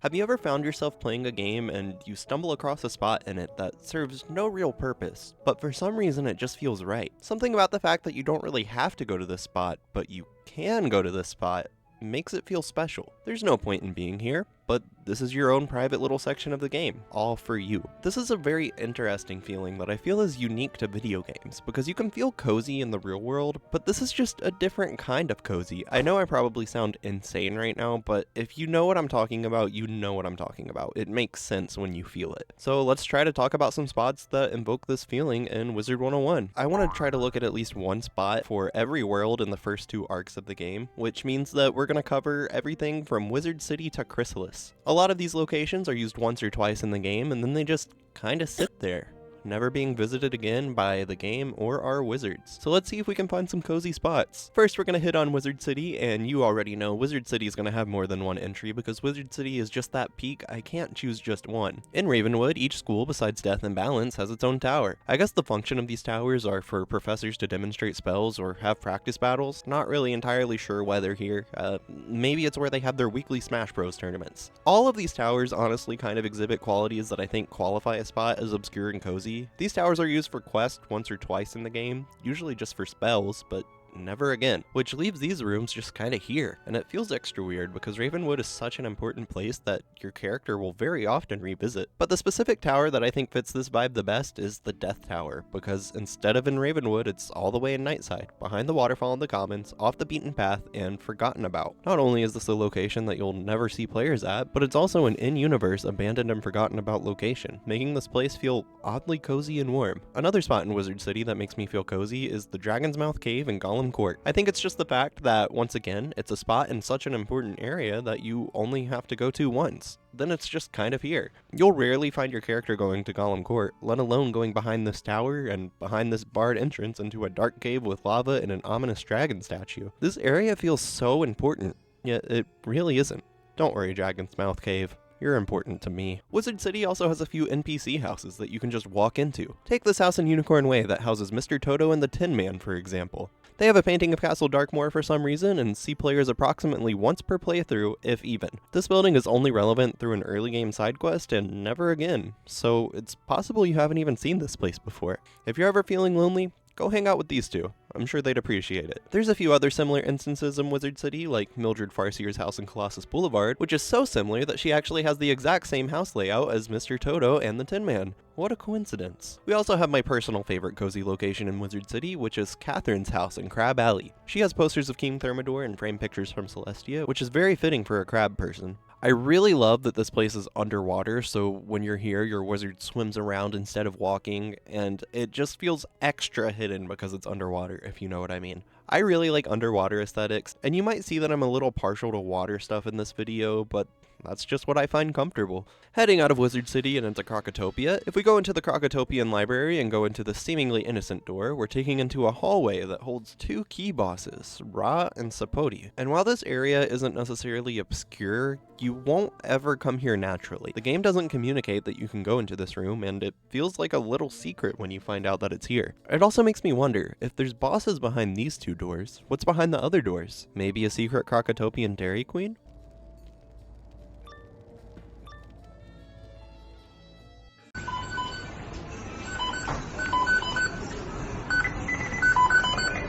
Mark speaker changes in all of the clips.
Speaker 1: Have you ever found yourself playing a game and you stumble across a spot in it that serves no real purpose, but for some reason it just feels right? Something about the fact that you don't really have to go to this spot, but you can go to this spot, makes it feel special. There's no point in being here, but this is your own private little section of the game, all for you. This is a very interesting feeling that I feel is unique to video games, because you can feel cozy in the real world, but this is just a different kind of cozy. I know I probably sound insane right now, but if you know what I'm talking about, you know what I'm talking about. It makes sense when you feel it. So let's try to talk about some spots that invoke this feeling in Wizard 101. I want to try to look at least one spot for every world in the first two arcs of the game, which means that we're going to cover everything from Wizard City to Chrysalis. A lot of these locations are used once or twice in the game, and then they just kinda sit there, never being visited again by the game or our wizards. So let's see if we can find some cozy spots. First, we're gonna hit on Wizard City, and you already know Wizard City is gonna have more than one entry because Wizard City is just that peak. I can't choose just one. In Ravenwood, each school besides Death and Balance has its own tower. I guess the function of these towers are for professors to demonstrate spells or have practice battles. Not really entirely sure why they're here. Maybe it's where they have their weekly Smash Bros tournaments. All of these towers honestly kind of exhibit qualities that I think qualify a spot as obscure and cozy. These towers are used for quests once or twice in the game, usually just for spells, but never again, which leaves these rooms just kinda here, and it feels extra weird because Ravenwood is such an important place that your character will very often revisit. But the specific tower that I think fits this vibe the best is the Death Tower, because instead of in Ravenwood, it's all the way in Nightside, behind the waterfall in the Commons, off the beaten path, and forgotten about. Not only is this a location that you'll never see players at, but it's also an in-universe abandoned and forgotten about location, making this place feel oddly cozy and warm. Another spot in Wizard City that makes me feel cozy is the Dragon's Mouth Cave in Gollum Court. I think it's just the fact that, once again, it's a spot in such an important area that you only have to go to once. Then it's just kind of here. You'll rarely find your character going to Gollum Court, let alone going behind this tower and behind this barred entrance into a dark cave with lava and an ominous dragon statue. This area feels so important, yet it really isn't. Don't worry, Dragon's Mouth Cave. You're important to me. Wizard City also has a few NPC houses that you can just walk into. Take this house in Unicorn Way that houses Mr. Toto and the Tin Man, for example. They have a painting of Castle Darkmoor for some reason and see players approximately once per playthrough, if even. This building is only relevant through an early game side quest and never again, so it's possible you haven't even seen this place before. If you're ever feeling lonely, go hang out with these two. I'm sure they'd appreciate it. There's a few other similar instances in Wizard City, like Mildred Farseer's house in Colossus Boulevard, which is so similar that she actually has the exact same house layout as Mr. Toto and the Tin Man. What a coincidence. We also have my personal favorite cozy location in Wizard City, which is Catherine's house in Crab Alley. She has posters of King Thermidor and framed pictures from Celestia, which is very fitting for a crab person. I really love that this place is underwater, so when you're here, your wizard swims around instead of walking, and it just feels extra hidden because it's underwater, if you know what I mean. I really like underwater aesthetics, and you might see that I'm a little partial to water stuff in this video, but that's just what I find comfortable. Heading out of Wizard City and into Krokotopia, if we go into the Krokotopian library and go into the seemingly innocent door, we're taking into a hallway that holds two key bosses, Ra and Sapodi. And while this area isn't necessarily obscure, you won't ever come here naturally. The game doesn't communicate that you can go into this room, and it feels like a little secret when you find out that it's here. It also makes me wonder, if there's bosses behind these two doors, what's behind the other doors? Maybe a secret Krokotopian Dairy Queen?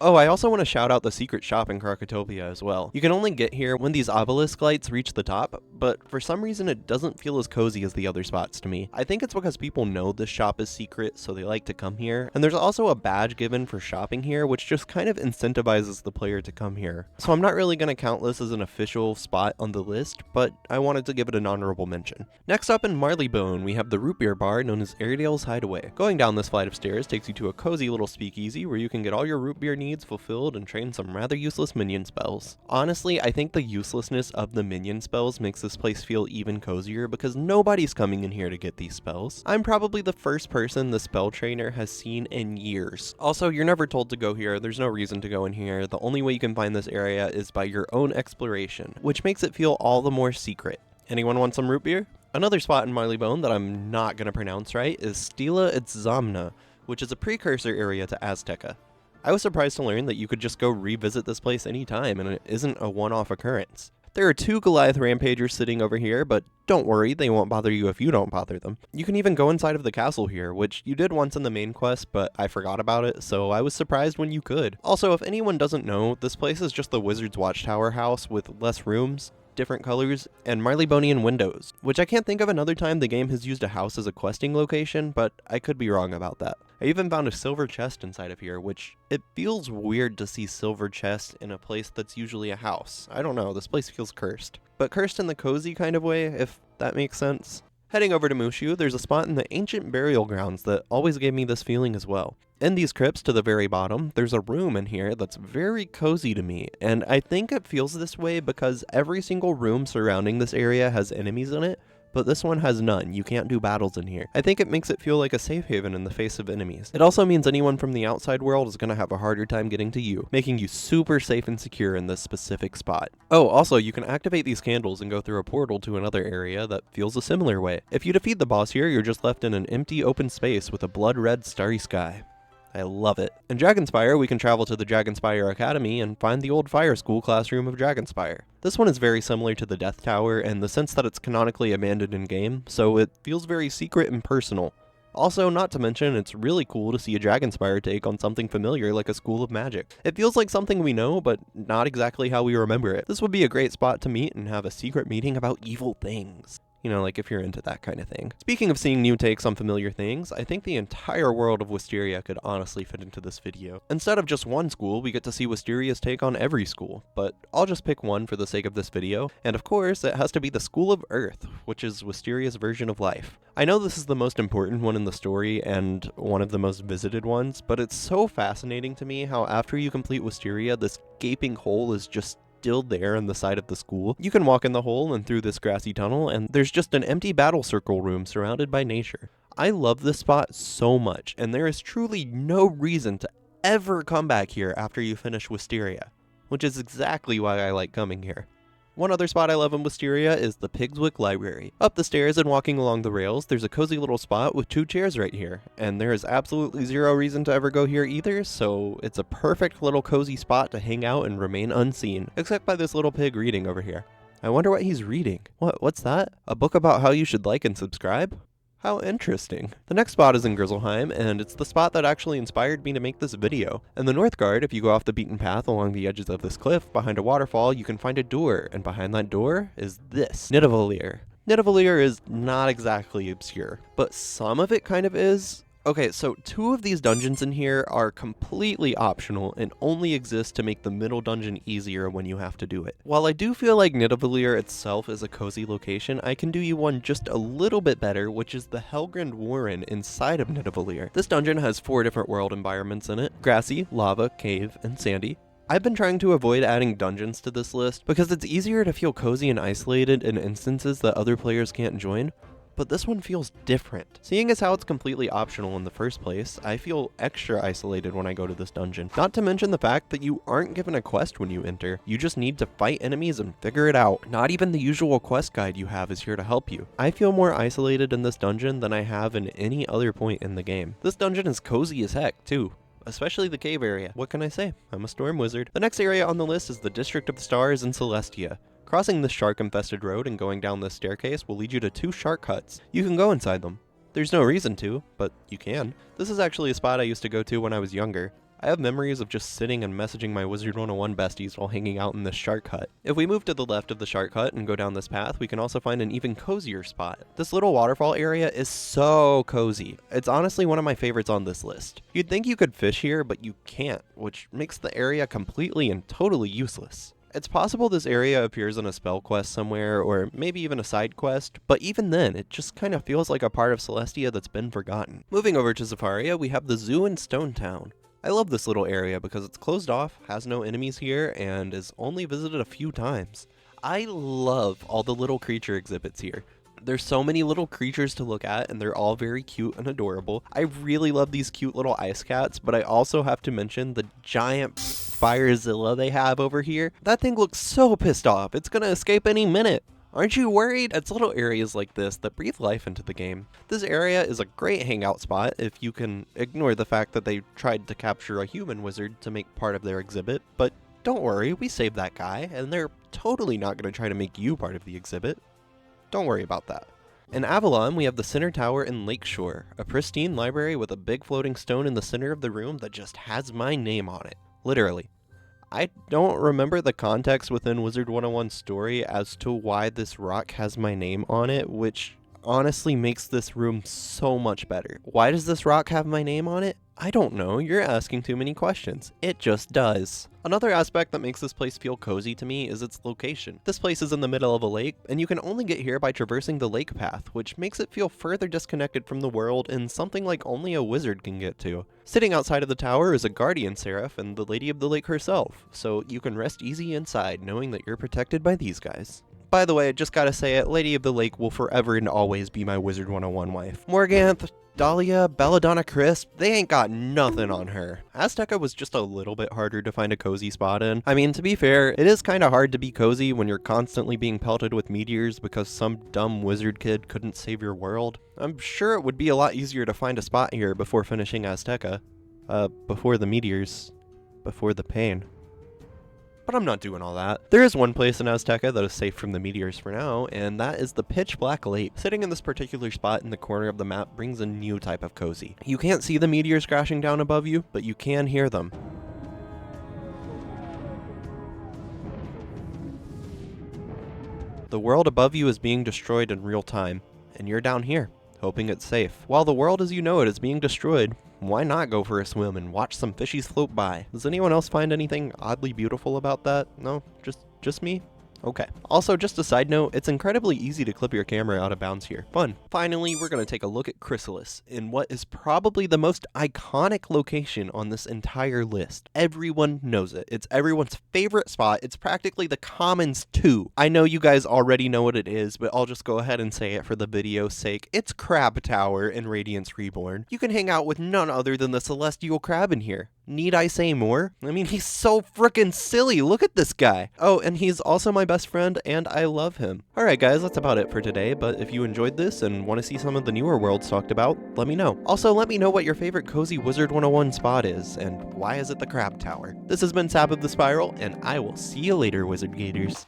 Speaker 1: Oh, I also want to shout out the secret shop in Krokotopia as well. You can only get here when these obelisk lights reach the top, but for some reason it doesn't feel as cozy as the other spots to me. I think it's because people know this shop is secret, so they like to come here. And there's also a badge given for shopping here, which just kind of incentivizes the player to come here. So I'm not really going to count this as an official spot on the list, but I wanted to give it an honorable mention. Next up in Marleybone, we have the root beer bar known as Airedale's Hideaway. Going down this flight of stairs takes you to a cozy little speakeasy where you can get all your root beer needs fulfilled and train some rather useless minion spells. Honestly, I think the uselessness of the minion spells makes this place feel even cozier because nobody's coming in here to get these spells. I'm probably the first person the spell trainer has seen in years. Also, you're never told to go here. There's no reason to go in here. The only way you can find this area is by your own exploration, which makes it feel all the more secret. Anyone want some root beer? Another spot in Marleybone that I'm not going to pronounce right is Stila Itzamna, which is a precursor area to Azteca. I was surprised to learn that you could just go revisit this place anytime and it isn't a one-off occurrence. There are 2 Goliath Rampagers sitting over here, but don't worry, they won't bother you if you don't bother them. You can even go inside of the castle here, which you did once in the main quest, but I forgot about it, so I was surprised when you could. Also, if anyone doesn't know, this place is just the Wizard's Watchtower house with less rooms, different colors, and Marleybonian windows, which I can't think of another time the game has used a house as a questing location, but I could be wrong about that. I even found a silver chest inside of here, which it feels weird to see silver chests in a place that's usually a house. I don't know, this place feels cursed. But cursed in the cozy kind of way, if that makes sense. Heading over to Mushu, there's a spot in the ancient burial grounds that always gave me this feeling as well. In these crypts to the very bottom, there's a room in here that's very cozy to me, and I think it feels this way because every single room surrounding this area has enemies in it, but this one has none. You can't do battles in here. I think it makes it feel like a safe haven in the face of enemies. It also means anyone from the outside world is going to have a harder time getting to you, making you super safe and secure in this specific spot. Oh, also, you can activate these candles and go through a portal to another area that feels a similar way. If you defeat the boss here, you're just left in an empty open space with a blood-red starry sky. I love it. In Dragonspire, we can travel to the Dragonspire Academy and find the old fire school classroom of Dragonspire. This one is very similar to the Death Tower in the sense that it's canonically abandoned in-game, so it feels very secret and personal. Also, not to mention, it's really cool to see a Dragonspire take on something familiar like a school of magic. It feels like something we know, but not exactly how we remember it. This would be a great spot to meet and have a secret meeting about evil things. You know, like if you're into that kind of thing. Speaking of seeing new takes on familiar things, I think the entire world of Wisteria could honestly fit into this video. Instead of just one school, we get to see Wisteria's take on every school, but I'll just pick one for the sake of this video, and of course, it has to be the School of Earth, which is Wisteria's version of life. I know this is the most important one in the story, and one of the most visited ones, but it's so fascinating to me how after you complete Wisteria, this gaping hole is just still there on the side of the school. You can walk in the hole and through this grassy tunnel, and there's just an empty battle circle room surrounded by nature. I love this spot so much, and there is truly no reason to ever come back here after you finish Wisteria, which is exactly why I like coming here. One other spot I love in Wisteria is the Pigswick Library. Up the stairs and walking along the rails, there's a cozy little spot with 2 chairs right here, and there is absolutely zero reason to ever go here either, so it's a perfect little cozy spot to hang out and remain unseen, except by this little pig reading over here. I wonder what he's reading. What's that? A book about how you should like and subscribe? How interesting. The next spot is in Grizzleheim, and it's the spot that actually inspired me to make this video. In the Northgard, if you go off the beaten path along the edges of this cliff, behind a waterfall, you can find a door, and behind that door is this, Nidavellir. Nidavellir is not exactly obscure, but some of it kind of is. Okay, so 2 of these dungeons in here are completely optional and only exist to make the middle dungeon easier when you have to do it. While I do feel like Nidavellir itself is a cozy location, I can do you one just a little bit better, which is the Helgrand Warren inside of Nidavellir. This dungeon has 4 different world environments in it: grassy, lava, cave, and sandy. I've been trying to avoid adding dungeons to this list because it's easier to feel cozy and isolated in instances that other players can't join. But this one feels different. Seeing as how it's completely optional in the first place, I feel extra isolated when I go to this dungeon. Not to mention the fact that you aren't given a quest when you enter. You just need to fight enemies and figure it out. Not even the usual quest guide you have is here to help you. I feel more isolated in this dungeon than I have in any other point in the game. This dungeon is cozy as heck, too. Especially the cave area. What can I say? I'm a storm wizard. The next area on the list is the District of the Stars in Celestia. Crossing this shark-infested road and going down this staircase will lead you to 2 shark huts. You can go inside them. There's no reason to, but you can. This is actually a spot I used to go to when I was younger. I have memories of just sitting and messaging my Wizard101 besties while hanging out in this shark hut. If we move to the left of the shark hut and go down this path, we can also find an even cozier spot. This little waterfall area is so cozy. It's honestly one of my favorites on this list. You'd think you could fish here, but you can't, which makes the area completely and totally useless. It's possible this area appears in a spell quest somewhere, or maybe even a side quest, but even then, it just kind of feels like a part of Celestia that's been forgotten. Moving over to Zafaria, we have the Zoo in Stone Town. I love this little area because it's closed off, has no enemies here, and is only visited a few times. I love all the little creature exhibits here. There's so many little creatures to look at, and they're all very cute and adorable. I really love these cute little ice cats, but I also have to mention the giant Firezilla they have over here. That thing looks so pissed off. It's gonna escape any minute. Aren't you worried? It's little areas like this that breathe life into the game. This area is a great hangout spot if you can ignore the fact that they tried to capture a human wizard to make part of their exhibit, but Don't worry, we saved that guy, and they're totally not going to try to make you part of the exhibit. Don't worry about that. In Avalon, we have the Center Tower in Lakeshore, a pristine library with a big floating stone in the center of the room that just has my name on it. Literally. I don't remember the context within Wizard101's story as to why this rock has my name on it, which honestly makes this room so much better. Why does this rock have my name on it? I don't know, you're asking too many questions. It just does. Another aspect that makes this place feel cozy to me is its location. This place is in the middle of a lake, and you can only get here by traversing the lake path, which makes it feel further disconnected from the world and something like only a wizard can get to. Sitting outside of the tower is a guardian seraph and the Lady of the Lake herself, so you can rest easy inside knowing that you're protected by these guys. By the way, just gotta say it, Lady of the Lake will forever and always be my Wizard101 wife. Morganth, Dahlia, Belladonna Crisp, they ain't got nothing on her. Azteca was just a little bit harder to find a cozy spot in. I mean, to be fair, it is kinda hard to be cozy when you're constantly being pelted with meteors because some dumb wizard kid couldn't save your world. I'm sure it would be a lot easier to find a spot here before finishing Azteca. Before the meteors. Before the pain. But I'm not doing all that. There is one place in Azteca that is safe from the meteors for now, and that is the pitch black lake. Sitting in this particular spot in the corner of the map brings a new type of cozy. You can't see the meteors crashing down above you, but you can hear them. The world above you is being destroyed in real time, and you're down here, hoping it's safe. While the world as you know it is being destroyed, why not go for a swim and watch some fishies float by? Does anyone else find anything oddly beautiful about that? No? Just me? Okay. Also, just a side note, it's incredibly easy to clip your camera out of bounds here. Fun. Finally, we're going to take a look at Chrysalis in what is probably the most iconic location on this entire list. Everyone knows it. It's everyone's favorite spot. It's practically the Commons too. I know you guys already know what it is, but I'll just go ahead and say it for the video's sake. It's Crab Tower in Radiance Reborn. You can hang out with none other than the Celestial Crab in here. Need I say more? I mean, he's so frickin' silly. Look at this guy. Oh, and he's also my best friend, and I love him. Alright guys, that's about it for today, but if you enjoyed this and want to see some of the newer worlds talked about, let me know. Also, let me know what your favorite cozy Wizard101 spot is, and why is it the Crab Tower? This has been Sab of the Spiral, and I will see you later, Wizard Gators.